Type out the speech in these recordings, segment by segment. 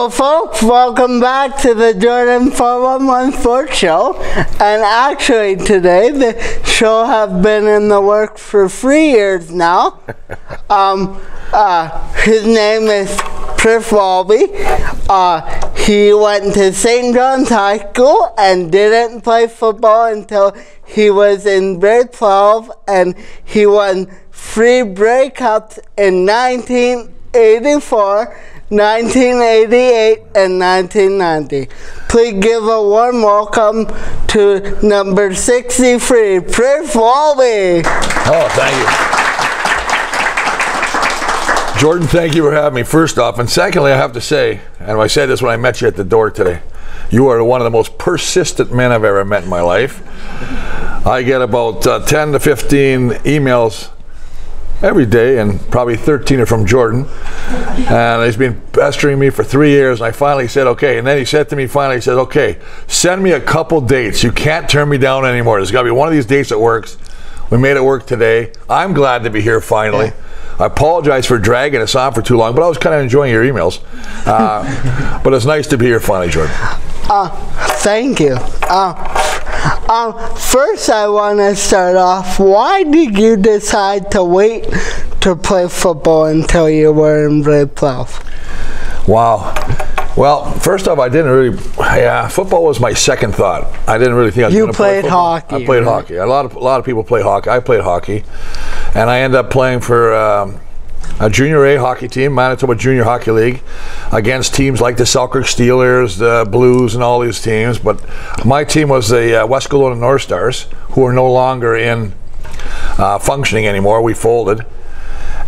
So folks, welcome back to the Jordan 411 Sports Show. And actually today, the show has been in the works for 3 years now. His name is Chris Walby. He went to St. John's High School and didn't play football until he was in grade 12, and he won 3 Grey Cups in 1984, 1988, and 1990. Please give a warm welcome to number 63, Chris Walby. Oh, thank you. Jordan, thank you for having me, first off. And secondly, I have to say, and I said this when I met you at the door today, you are one of the most persistent men I've ever met in my life. I get about 10 to 15 emails every day, and probably 13 are from Jordan. And he's been pestering me for 3 years, and I finally said, okay. And then he said to me finally, he said, okay, send me a couple dates. You can't turn me down anymore. There's got to be one of these dates that works. We made it work today. I'm glad to be here finally. I apologize for dragging us on for too long, but I was kind of enjoying your emails. But it's nice to be here finally, Jordan. Thank you. First, I want to start off. Why did you decide to wait to play football until you were in grade 12? Wow. Well, first off, I didn't really. Yeah, football was my second thought. I didn't really think I was going to play football. You played hockey. I played hockey. A lot of people play hockey. I played hockey, and I ended up playing for a Junior A hockey team, Manitoba Junior Hockey League, against teams like the Selkirk Steelers, the Blues, and all these teams. But my team was the West Kelowna North Stars, who are no longer in functioning anymore. We folded,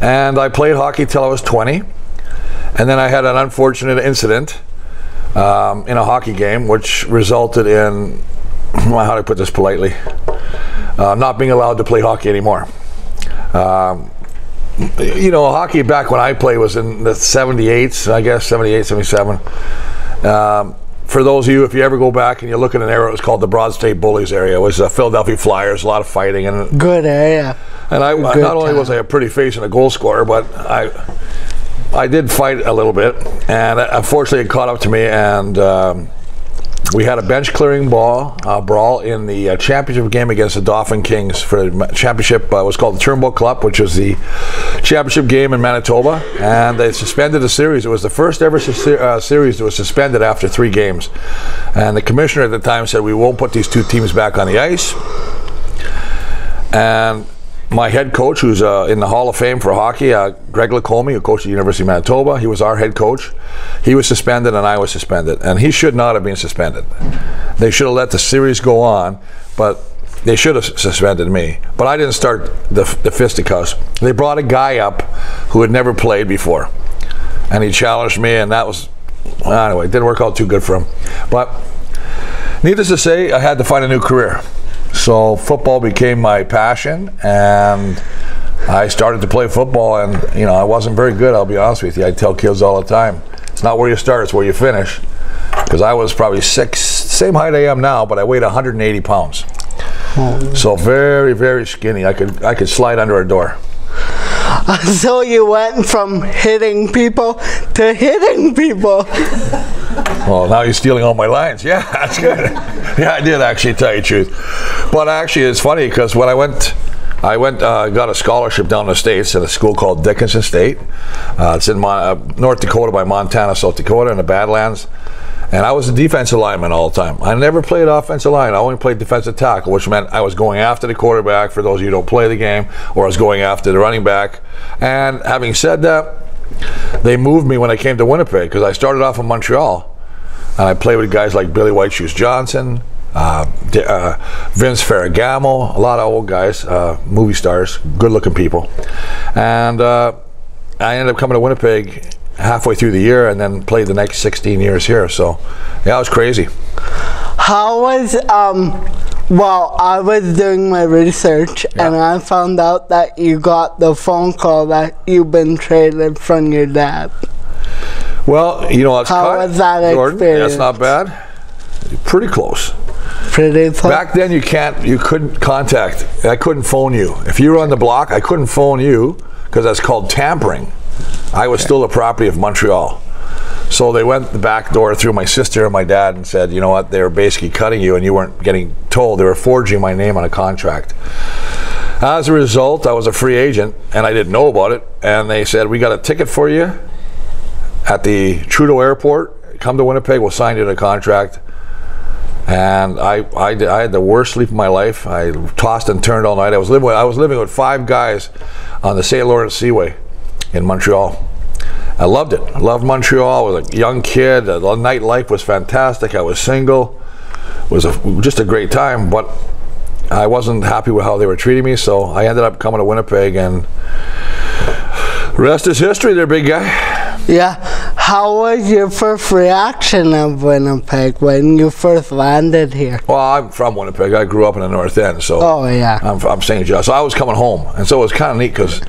and I played hockey till I was 20. And then I had an unfortunate incident in a hockey game, which resulted in, how do I put this politely, not being allowed to play hockey anymore. You know, hockey back when I played was in the 78s, I guess, 78, 77. For those of you, if you ever go back and you look at an era, it was called the Broad State Bullies area. It was Philadelphia Flyers, a lot of fighting. And good area. And not only was I a pretty face and a goal scorer, but I did fight a little bit, and unfortunately it caught up to me, and we had a bench clearing brawl in the championship game against the Dauphin Kings for the championship. It was called the Turnbull Club, which was the championship game in Manitoba, and they suspended the series. It was the first ever series that was suspended after 3 games, and the commissioner at the time said, we won't put these 2 teams back on the ice. And my head coach, who's in the Hall of Fame for hockey, Greg Lacombe, who coached at the University of Manitoba, he was our head coach. He was suspended and I was suspended, and he should not have been suspended. They should have let the series go on, but they should have suspended me. But I didn't start the fisticuffs. They brought a guy up who had never played before, and he challenged me, and that was, anyway, it didn't work out too good for him. But needless to say, I had to find a new career. So football became my passion, and I started to play football, and you know, I wasn't very good, I'll be honest with you. I tell kids all the time, it's not where you start, it's where you finish. Because I was probably 6, same height I am now, but I weighed 180 pounds. So very, very skinny. I could slide under a door. So you went from hitting people to hitting people. Well, now you're stealing all my lines. Yeah, that's good. Yeah, I did actually, tell you the truth. But actually, it's funny because when I got a scholarship down in the States at a school called Dickinson State. It's in North Dakota by Montana, South Dakota, in the Badlands. And I was a defensive lineman all the time. I never played offensive line. I only played defensive tackle, which meant I was going after the quarterback, for those of you who don't play the game, or I was going after the running back. And having said that, they moved me when I came to Winnipeg, because I started off in Montreal. And I played with guys like Billy White Shoes Johnson, Vince Ferragamo, a lot of old guys, movie stars, good-looking people. And I ended up coming to Winnipeg halfway through the year, and then played the next 16 years here. So, yeah, it was crazy. How was, well, I was doing my research, and I found out that you got the phone call that you've been traded from your dad. Well, you know, how was that Jordan, experience? that's not bad. Pretty close. Pretty close. Back then, you couldn't contact. I couldn't phone you. If you were on the block, I couldn't phone you because that's called tampering. I was still the property of Montreal. So they went the back door through my sister and my dad and said, you know what, they were basically cutting you and you weren't getting told. They were forging my name on a contract. As a result, I was a free agent and I didn't know about it. And they said, we got a ticket for you at the Trudeau Airport. Come to Winnipeg, we'll sign you to a contract. And I had the worst sleep of my life. I tossed and turned all night. I was living with 5 guys on the St. Lawrence Seaway in Montreal. I loved it. I loved Montreal. I was a young kid. The nightlife was fantastic. I was single. It was just a great time, but I wasn't happy with how they were treating me, so I ended up coming to Winnipeg, and the rest is history there, big guy. Yeah. How was your first reaction of Winnipeg when you first landed here? Well, I'm from Winnipeg. I grew up in the North End, so I'm from St. John. So I was coming home, and so it was kind of neat because,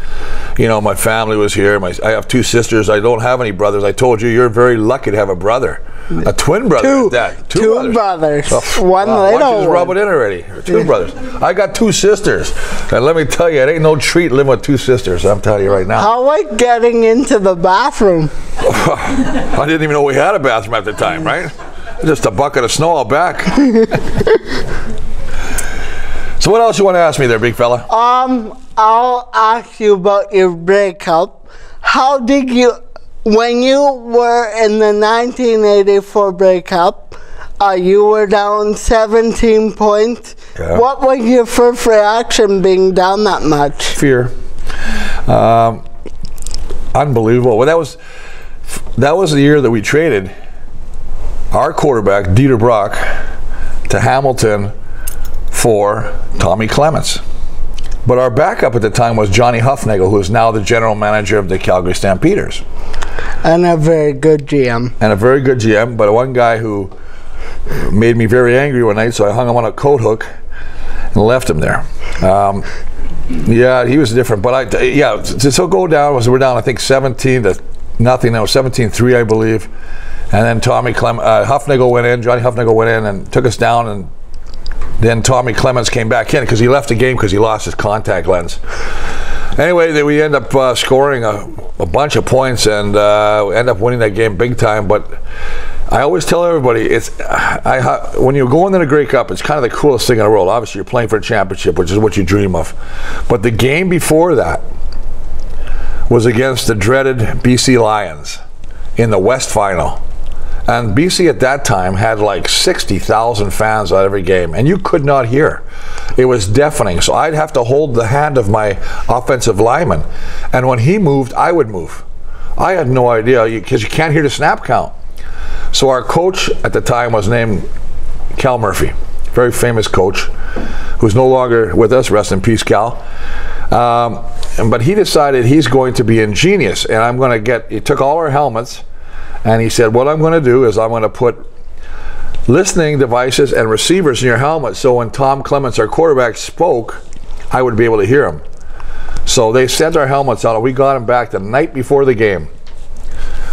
you know, my family was here. I have 2 sisters. I don't have any brothers. I told you, you're very lucky to have a brother, a twin brother. Two brothers. Oh, one little. Why don't you just rub it in already? 2 brothers. I got 2 sisters, and let me tell you, it ain't no treat living with 2 sisters. I'm telling you right now. How like getting into the bathroom? I didn't even know we had a bathroom at the time, right? Just a bucket of snow out back. So what else you want to ask me there, big fella? I'll ask you about your breakup. How did you, when you were in the 1984 breakup, you were down 17 points. Yeah. What was your first reaction being down that much? Fear. Unbelievable. Well, that was the year that we traded our quarterback, Dieter Brock, to Hamilton for Tommy Clements. But our backup at the time was Johnny Huffnagel, who is now the general manager of the Calgary Stampeders. And a very good GM. But one guy who made me very angry one night, so I hung him on a coat hook and left him there. Yeah, he was different, but so go down, we're down I think 17 to nothing, no, 17-3 I believe, and then Johnny Huffnagel went in and took us down, and then Tommy Clements came back in because he left the game because he lost his contact lens. Anyway, we end up scoring a bunch of points and end up winning that game big time. But I always tell everybody, when you go into the Grey Cup, it's kind of the coolest thing in the world. Obviously, you're playing for a championship, which is what you dream of. But the game before that was against the dreaded BC Lions in the West Final. And BC at that time had like 60,000 fans at every game, and you could not hear. It was deafening. So I'd have to hold the hand of my offensive lineman, and when he moved, I would move. I had no idea, because you can't hear the snap count. So our coach at the time was named Cal Murphy, very famous coach, who's no longer with us, rest in peace, Cal. But he decided he's going to be ingenious, and he took all our helmets, and he said, what I'm going to do is I'm going to put listening devices and receivers in your helmet, so when Tom Clements, our quarterback, spoke, I would be able to hear him. So they sent our helmets out, and we got them back the night before the game.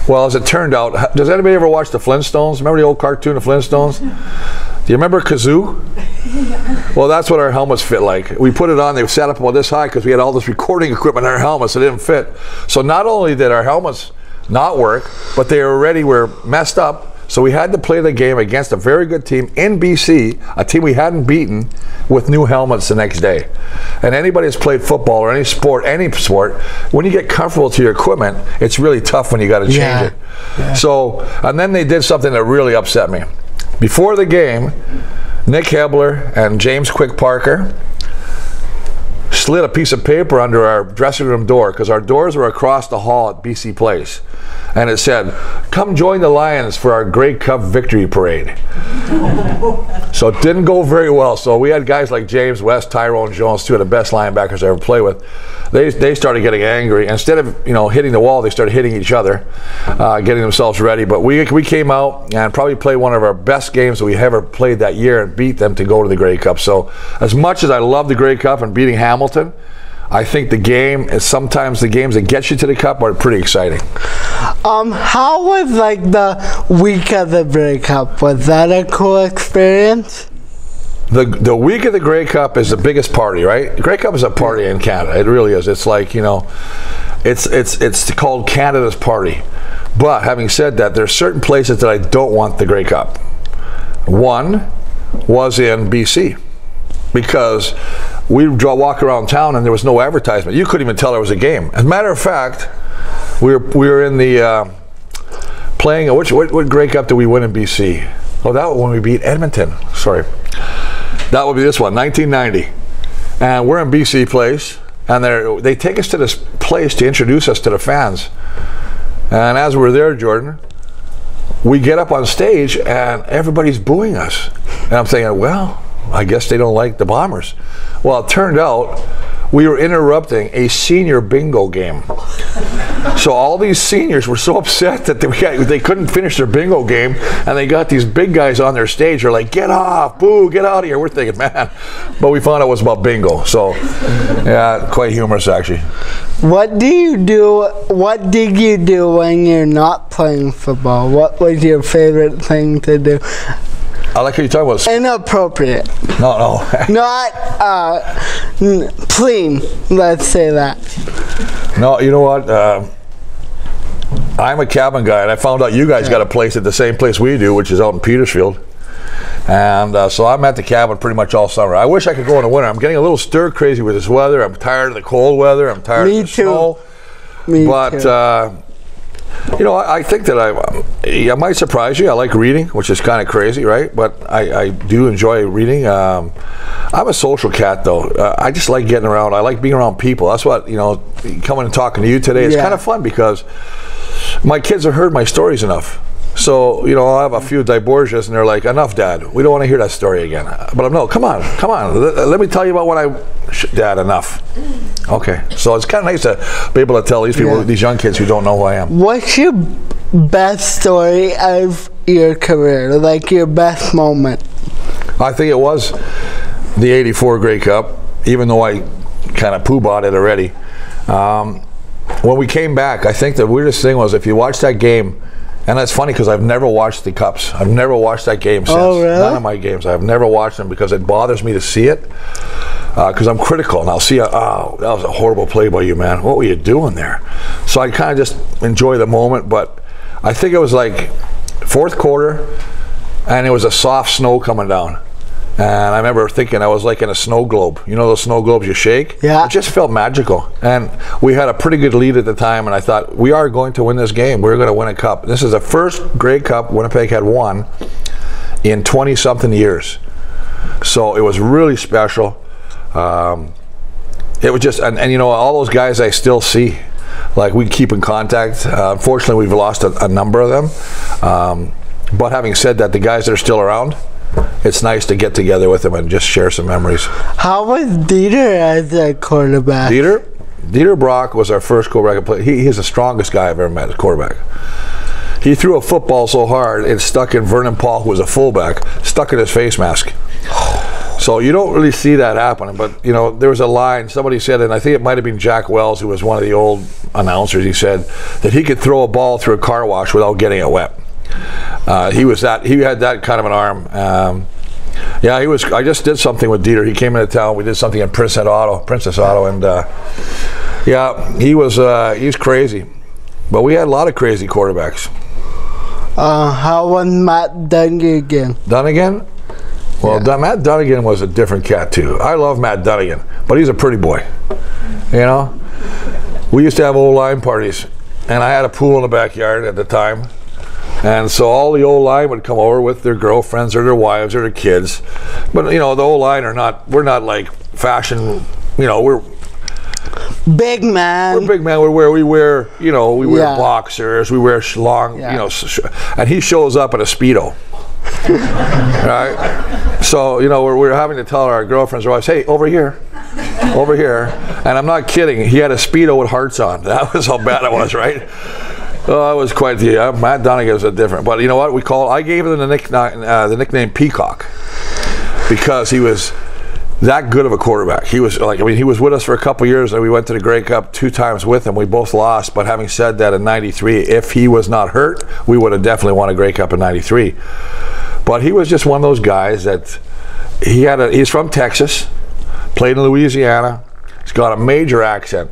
Well, as it turned out, does anybody ever watch the Flintstones? Remember the old cartoon, the Flintstones? Do you remember Kazoo? Well, that's what our helmets fit like. We put it on, they sat up about this high because we had all this recording equipment in our helmets that didn't fit. So not only did our helmets not work, but they already were messed up. So we had to play the game against a very good team in BC, a team we hadn't beaten, with new helmets the next day. And anybody that's played football or any sport, when you get comfortable to your equipment, it's really tough when you got to change it. Yeah. So, and then they did something that really upset me. Before the game, Nick Hebler and James Quick Parker slid a piece of paper under our dressing room door, because our doors were across the hall at BC Place, and it said, come join the Lions for our Grey Cup victory parade. So it didn't go very well. So we had guys like James West, Tyrone Jones, two of the best linebackers I ever played with. They started getting angry. Instead of hitting the wall, they started hitting each other, getting themselves ready. But we came out and probably played one of our best games that we ever played that year and beat them to go to the Grey Cup. So as much as I love the Grey Cup and beating Hamilton, I think the game is sometimes the games that get you to the Cup are pretty exciting. How was like the week of the Grey Cup? Was that a cool experience? The week of the Grey Cup is the biggest party, right? The Grey Cup is a party in Canada. It really is. It's like, it's called Canada's party. But having said that, there's certain places that I don't want the Grey Cup. One was in BC, because we would walk around town and there was no advertisement. You couldn't even tell there was a game. As a matter of fact, we were in the playing. What Grey Cup did we win in BC? Oh, that was when we beat Edmonton. Sorry, that would be this one, 1990. And we're in BC Place, and they take us to this place to introduce us to the fans. And as we're there, Jordan, we get up on stage and everybody's booing us. And I'm thinking, well, I guess they don't like the Bombers. Well, it turned out we were interrupting a senior bingo game. So all these seniors were so upset that they couldn't finish their bingo game, and they got these big guys on their stage. They're like, get off, boo, get out of here. We're thinking, man. But we found out it was about bingo. So, yeah, quite humorous, actually. What did you do when you're not playing football? What was your favorite thing to do? I like how you talk about inappropriate. No. Not clean, let's say that. No, you know what? I'm a cabin guy, and I found out you guys got a place at the same place we do, which is out in Petersfield. And so I'm at the cabin pretty much all summer. I wish I could go in the winter. I'm getting a little stir crazy with this weather. I'm tired of the cold weather. I'm tired of the snow. Me too. You know, I think that I might surprise you. I like reading, which is kind of crazy, right? But I do enjoy reading. I'm a social cat, though. I just like getting around. I like being around people. That's what, you know, coming and talking to you today is kind of fun, because my kids have heard my stories enough. So, you know, I'll have a few Borgias, and they're like, enough, Dad. We don't want to hear that story again. But I'm, no, come on. Let me tell you about what Dad, enough. Okay. So it's kind of nice to be able to tell these people, these young kids who don't know who I am. What's your best story of your career? Like your best moment? I think it was the '84 Grey Cup, even though I kind of poo-bought it already. When we came back, I think the weirdest thing was, if you watch that game, and that's funny because I've never watched the Cups. I've never watched that game since. Oh, really? None of my games. I've never watched them because it bothers me to see it. Because I'm critical, and I'll see, oh, that was a horrible play by you, man. What were you doing there? So I kind of just enjoy the moment, but I think it was like fourth quarter, and it was a soft snow coming down. And I remember thinking I was like in a snow globe. You know those snow globes you shake? Yeah. It just felt magical. And we had a pretty good lead at the time, and I thought, we are going to win this game. We're going to win a cup. This is the first Grey Cup Winnipeg had won in 20-something years. So it was really special. It was just, and you know, all those guys I still see. Like, we keep in contact. Unfortunately, we've lost a number of them. But having said that, the guys that are still around, it's nice to get together with them and just share some memories. How was Dieter as a quarterback? Dieter Brock was our first quarterback player. He's the strongest guy I've ever met as quarterback. He threw a football so hard it stuck in Vernon Paul, who was a fullback, stuck in his face mask. So you don't really see that happening, but you know, there was a line somebody said, and I think it might have been Jack Wells, who was one of the old announcers. He said that he could throw a ball through a car wash without getting it wet. He had that kind of an arm. Yeah, he was. I just did something with Dieter. He came into town. We did something in Princess Auto, and yeah, he's crazy. But we had a lot of crazy quarterbacks. How was Matt Dunnigan? Dunnigan? Well, yeah. Matt Dunnigan was a different cat too. I love Matt Dunnigan, but he's a pretty boy. You know, we used to have old line parties, and I had a pool in the backyard at the time. And so all the old line would come over with their girlfriends or their wives or their kids. But you know, the old line we're not like fashion, you know, we're big man. We're big man. We wear boxers, we wear long, you know, and he shows up in a Speedo. Right? So, you know, we're having to tell our girlfriends or wives, hey, over here. And I'm not kidding, he had a Speedo with hearts on. That was how bad it was, right? Oh, it was quite the Matt Dunnigan was a different, but you know what I gave him the nickname Peacock, because he was that good of a quarterback. He was like, I mean, he was with us for a couple years, and we went to the Grey Cup 2 times with him. We both lost, but having said that, in '93, if he was not hurt, we would have definitely won a Grey Cup in '93. But he was just one of those guys that he's from Texas, played in Louisiana, He's got a major accent.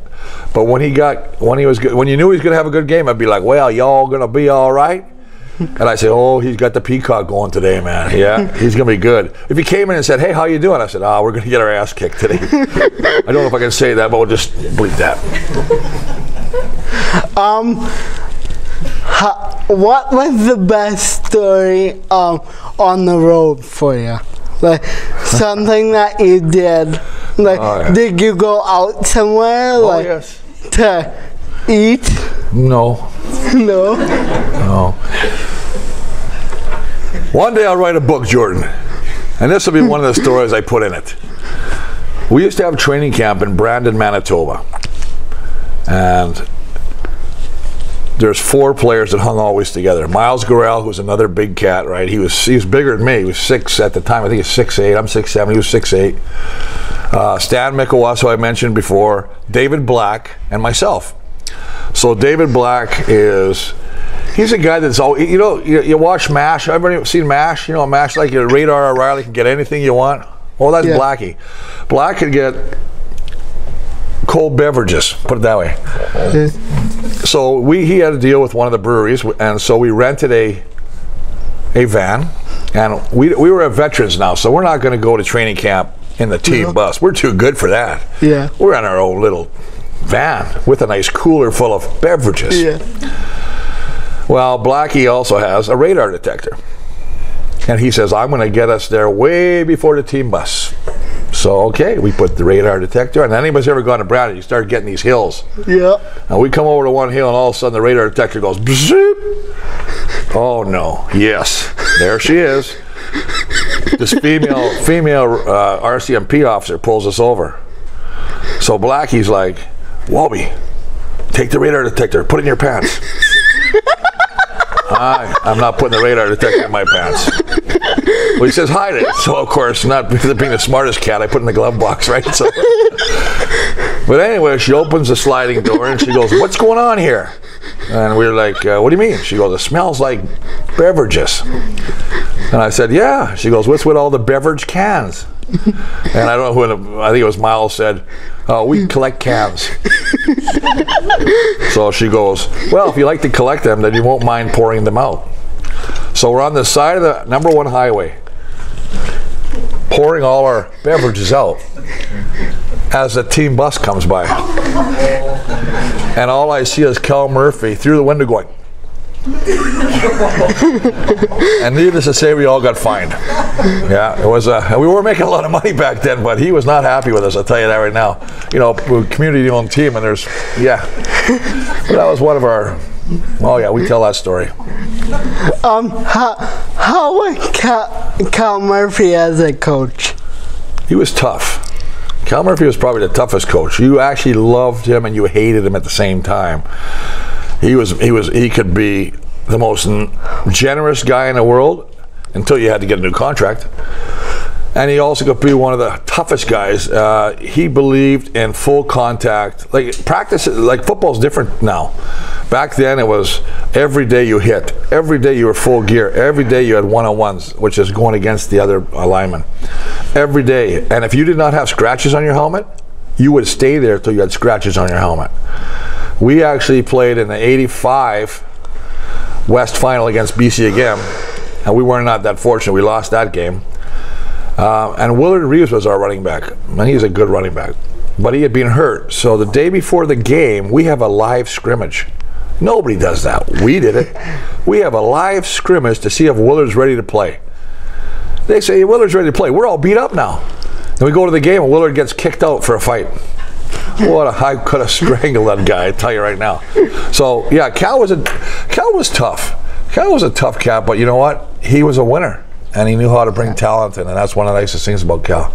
But when you knew he was going to have a good game, I'd be like, well, y'all going to be all right? And I say, oh, he's got the peacock going today, man. Yeah, he's going to be good. If he came in and said, hey, how you doing? I said, we're going to get our ass kicked today. I don't know if I can say that, but we'll just bleep that. What was the best story on the road for you? Like something that you did. Like, did you go out somewhere? Yes. To eat? No. No. No. One day I'll write a book, Jordan, and this will be one of the stories I put in it. We used to have training camp in Brandon, Manitoba, and there's 4 players that hung always together. Miles Gorell, who's another big cat, right? He was bigger than me. He was 6 at the time. I think he's 6'8". I'm 6'7". He was 6'8". Stan Mikowas, who I mentioned before, David Black, and myself. So David Black he's a guy that's always, you watch MASH. Everybody seen MASH? You know, MASH, like your Radar O'Reilly can get anything you want. Well, that's Blackie. Black could get cold beverages, put it that way. So he had to deal with one of the breweries, and so we rented a van, and we were veterans now, so we're not going to go to training camp in the team bus. We're too good for that. Yeah. We're in our own little van with a nice cooler full of beverages. Yeah. Well, Blackie also has a radar detector, and he says, I'm going to get us there way before the team bus. So, okay, we put the radar detector, and anybody's ever gone to Brandon, you start getting these hills. Yeah. And we come over to one hill, and all of a sudden the radar detector goes, bzoop. Oh, no. Yes. There she is. This female RCMP officer pulls us over. So Blackie's like, Walby, take the radar detector, put it in your pants. I'm not putting the radar detector in my pants. Well, he says, hide it. So, of course, not being the smartest cat, I put it in the glove box, right? So, but anyway, she opens the sliding door and she goes, what's going on here? And we were like, what do you mean? She goes, it smells like beverages. And I said, yeah. She goes, what's with all the beverage cans? And I don't know who, I think it was Miles, said, oh, we collect cans. So she goes, well, if you like to collect them, then you won't mind pouring them out. So we're on the side of the #1 highway, pouring all our beverages out as the team bus comes by. And all I see is Cal Murphy through the window going. And needless to say, we all got fined. Yeah, it was. We were making a lot of money back then, but he was not happy with us. I'll tell you that right now. You know, we're a community-owned team, and there's, but that was one of our. Oh yeah, we tell that story. How was Cal Murphy as a coach? He was tough. Cal Murphy was probably the toughest coach. You actually loved him and you hated him at the same time. He could be the most generous guy in the world until you had to get a new contract. And he also could be one of the toughest guys. He believed in full contact. Like practice, like football's different now. Back then it was every day you hit. Every day you were full gear. Every day you had one-on-ones, which is going against the other lineman. Every day. And if you did not have scratches on your helmet, you would stay there until you had scratches on your helmet. We actually played in the '85 West Final against BC again, and we were not that fortunate. We lost that game. And Willard Reeves was our running back, and he's a good running back. But he had been hurt, so the day before the game, we have a live scrimmage. Nobody does that. We did it. We have a live scrimmage to see if Willard's ready to play. They say, hey, Willard's ready to play. We're all beat up now. And we go to the game, and Willard gets kicked out for a fight. I could have strangled that guy, I tell you right now. So, yeah, Cal was tough. Cal was a tough cat, but you know what? He was a winner, and he knew how to bring talent in, and that's one of the nicest things about Cal.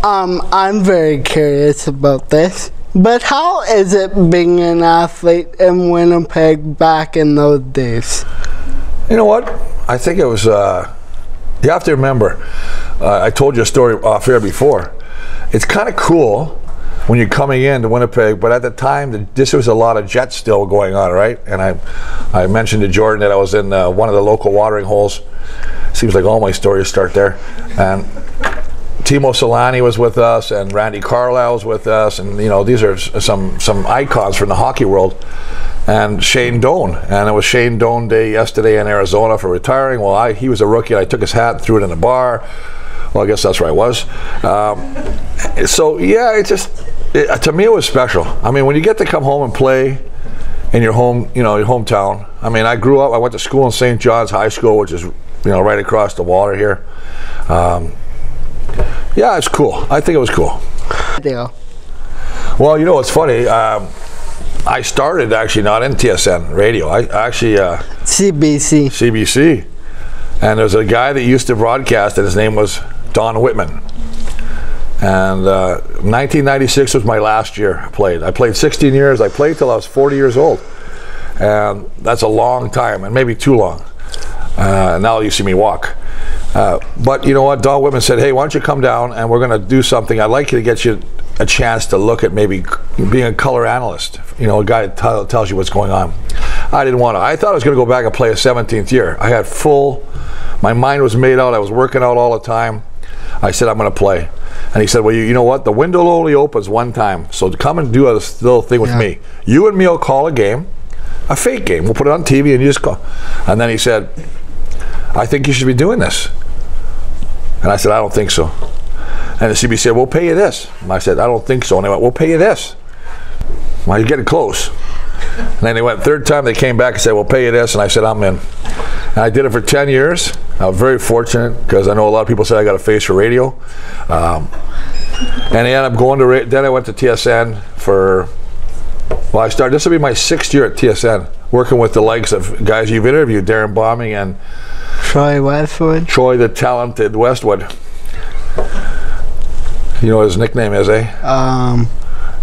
I'm very curious about this, but how is it being an athlete in Winnipeg back in those days? You know what? I think it was, you have to remember, I told you a story off air before. It's kind of cool when you're coming into Winnipeg, but at the time, this was a lot of jets still going on, right? And I mentioned to Jordan that I was in one of the local watering holes. Seems like all my stories start there. And Timo Solani was with us, and Randy Carlisle was with us, and you know, these are some icons from the hockey world. And Shane Doan, and it was Shane Doan Day yesterday in Arizona for retiring. Well, he was a rookie, and I took his hat and threw it in the bar. Well, I guess that's where I was. So yeah, to me it was special. I mean, when you get to come home and play in your home, you know, your hometown. I mean, I grew up. I went to school in St. John's High School, which is, you know, right across the water here. Yeah, it's cool. I think it was cool. Yeah. Well, you know what's funny? I started actually not in TSN radio. I actually CBC, and there's a guy that used to broadcast, and his name was Don Whitman. And 1996 was my last year I played. I played 16 years. I played till I was 40 years old, and that's a long time, and maybe too long. Now you see me walk. But you know what? Don Whitman said, "Hey, why don't you come down and we're going to do something. I'd like you to get you a chance to look at maybe being a color analyst. You know, a guy that tells you what's going on." I didn't want to. I thought I was going to go back and play a 17th year. I had my mind was made out. I was working out all the time. I said, I'm going to play. And he said, well, you know what? The window only opens one time. So come and do a little thing with me. You and me will call a game, a fake game. We'll put it on TV and you just call. And then he said, I think you should be doing this. And I said, I don't think so. And the CBC said, we'll pay you this. And I said, I don't think so. And they went, we'll pay you this. Well, you're getting close. And then they went, third time they came back and said, we'll pay you this. And I said, I'm in. And I did it for 10 years. I was very fortunate because I know a lot of people say I got a face for radio. And I ended up going to, then I went to TSN for, well, this will be my 6th year at TSN, working with the likes of guys you've interviewed, Darren Bombing and Troy Westwood. Troy the Talented Westwood. You know what his nickname is, eh?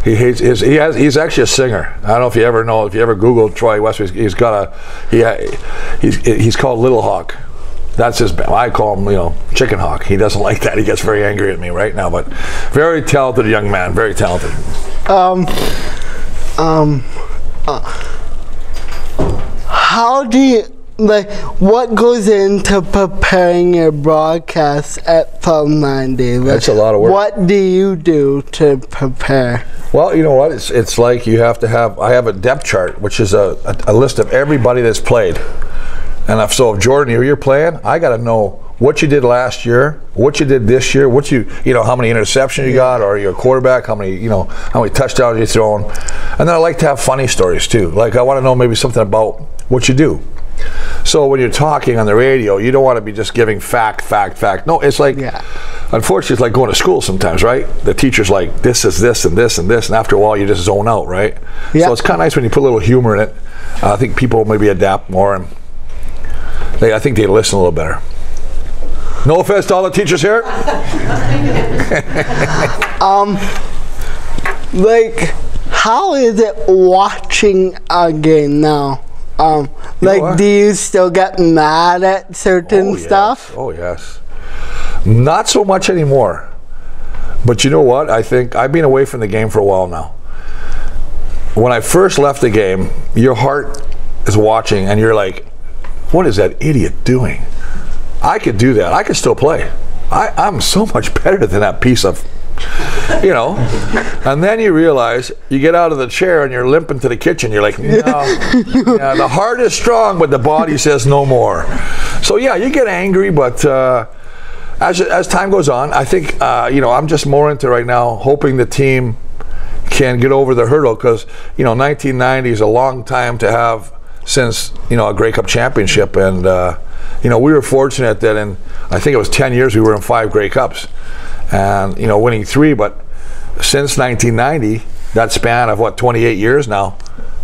He's actually a singer. I don't know if you ever Google Troy Westwood. He's called Little Hawk. That's his. I call him, you know, Chicken Hawk. He doesn't like that. He gets very angry at me right now. But very talented young man. Very talented. How do you, like, what goes into preparing your broadcast at Film 90? Like, that's a lot of work. What do you do to prepare? Well, you know what? It's like you have to have. I have a depth chart, which is a list of everybody that's played. And so if Jordan, you're playing, I got to know what you did last year, what you did this year, what you know, how many interceptions you got, or you're a quarterback, how many touchdowns you're throwing. And then I like to have funny stories too. Like I want to know maybe something about what you do. So when you're talking on the radio, you don't want to be just giving fact. No, it's like, unfortunately, it's like going to school sometimes, right? The teacher's like, this is this and this and this, and after a while you just zone out, right? So it's kind of nice when you put a little humor in it. I think people maybe adapt more, and I think they listen a little better. No offense to all the teachers here. Like, how is it watching a game now? Like, do you still get mad at certain stuff? Oh, yes. Not so much anymore. But you know what? I think I've been away from the game for a while now. When I first left the game, your heart is watching, and you're like, what is that idiot doing? I could do that. I could still play. I'm so much better than that piece of, you know. And then you realize, you get out of the chair and you're limping to the kitchen. You're like, no. Yeah, the heart is strong, but the body says no more. So yeah, you get angry, but as time goes on, I think, you know, I'm just more into right now hoping the team can get over the hurdle, because, you know, 1990 is a long time to have since, you know, a Grey Cup championship. And you know, we were fortunate that in, I think it was 10 years, we were in 5 Grey Cups, and, you know, winning 3. But since 1990, that span of what, 28 years now,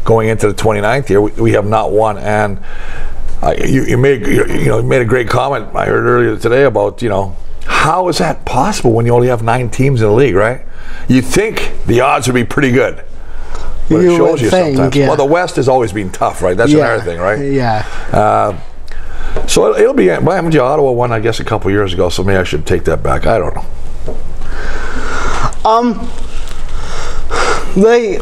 going into the 29th year, we have not won. And you made a great comment I heard earlier today about, you know, how is that possible when you only have 9 teams in the league, right? You think the odds would be pretty good. But it shows you sometimes. Well, the West has always been tough, right? That's another thing, right? Yeah. So it'll be. Ottawa won, I guess, a couple years ago. So maybe I should take that back. I don't know. Like,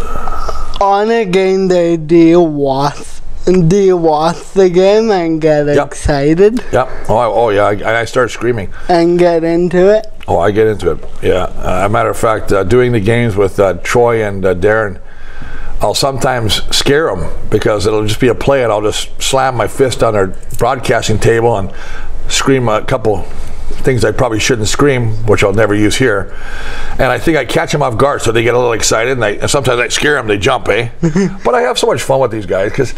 on a game day, do you watch do you watch the game and get excited? Yep. Oh yeah. I start screaming. And get into it? Oh, I get into it. Yeah. As a matter of fact, doing the games with Troy and Darren, I'll sometimes scare them because it'll just be a play and I'll just slam my fist on their broadcasting table and scream a couple things I probably shouldn't scream, which I'll never use here. And I think I catch them off guard, so they get a little excited, and sometimes I scare them, they jump, eh? But I have so much fun with these guys because,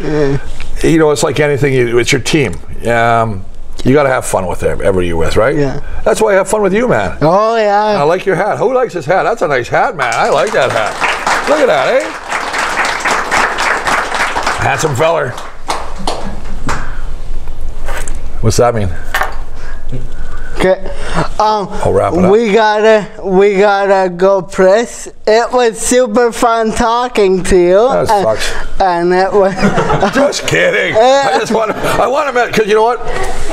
you know, it's like anything, it's your team. You got to have fun with everybody you're with, right? Yeah. That's why I have fun with you, man. Oh, yeah. I like your hat. Who likes this hat? That's a nice hat, man. I like that hat. Look at that, eh? Handsome feller. What's that mean? Okay. I'll wrap it up. We gotta go, Chris. It was super fun talking to you. That sucks. And it was. Just kidding. I want to, because you know what?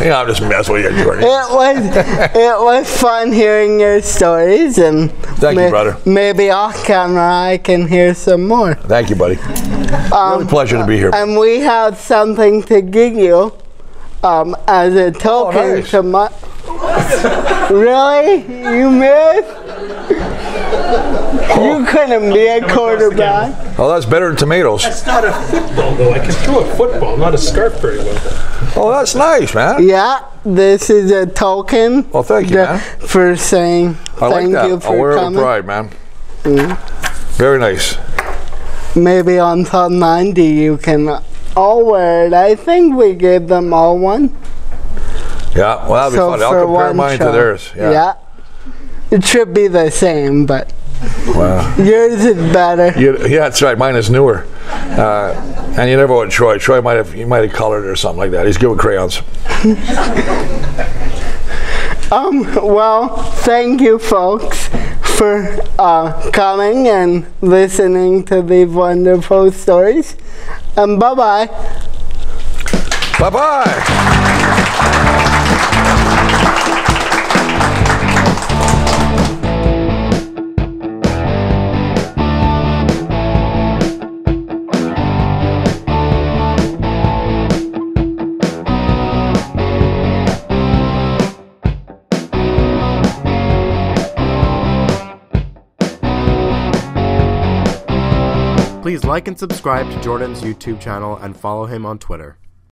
Yeah, I'm just messing with you, Jordan. It was fun hearing your stories, and thank you, brother. Maybe off camera I can hear some more. Thank you, buddy. Really pleasure to be here. And we have something to give you as a token to my. Really? You missed? You couldn't be a quarterback. Oh, that's better than tomatoes. That's not a football, though. I can throw a football, not a scarf very well. Oh, that's nice, man. Yeah, this is a token. Well, thank you, man. For saying thank you for I'll wear it with coming. pride, man. Very nice. Maybe on top 90 you can all wear it. I think we gave them all one. Yeah, well, that'll be fun. I'll compare mine to theirs. Yeah. It should be the same, but yours is better. Yeah, that's right. Mine is newer. And you never want Troy. Troy might have colored it or something like that. He's good with crayons. Well, thank you, folks, for coming and listening to these wonderful stories. And bye-bye. Bye-bye. Please like and subscribe to Jordan's YouTube channel and follow him on Twitter.